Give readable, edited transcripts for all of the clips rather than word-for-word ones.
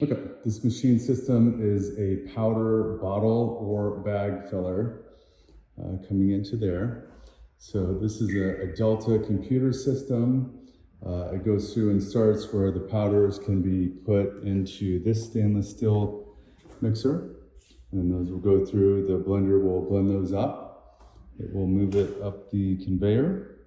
Okay, this machine system is a powder bottle or bag filler coming into there. So this is a Delta computer system. It goes through and starts where the powders can be put into this stainless steel mixer. And those will go through, the blender will blend those up. It will move it up the conveyor.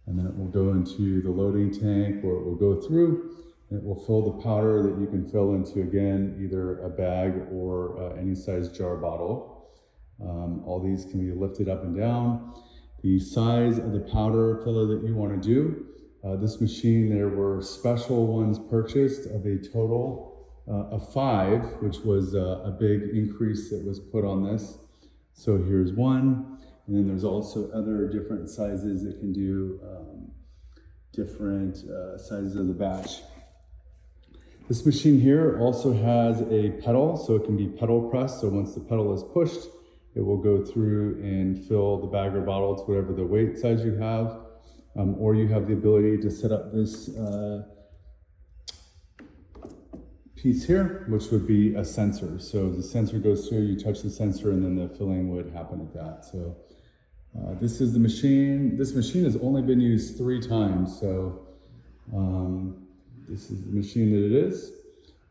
And then it will go into the loading tank where it will go through. And it will fill the powder that you can fill into, again, either a bag or any size jar bottle. All these can be lifted up and down. The size of the powder filler that you want to do, this machine, there were special ones purchased of a total of 5, which was a big increase that was put on this. So here's one, and then there's also other different sizes that can do different sizes of the batch. This machine here also has a pedal, so it can be pedal pressed. So once the pedal is pushed, it will go through and fill the bag or bottle to whatever the weight size you have. Or you have the ability to set up this piece here, which would be a sensor. So the sensor goes through, you touch the sensor, and then the filling would happen at that. So this is the machine. This machine has only been used 3 times. So this is the machine that it is.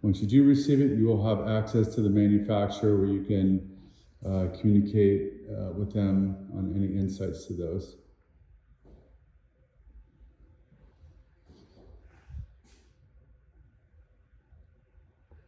Once you do receive it, you will have access to the manufacturer where you can communicate with them on any insights to those.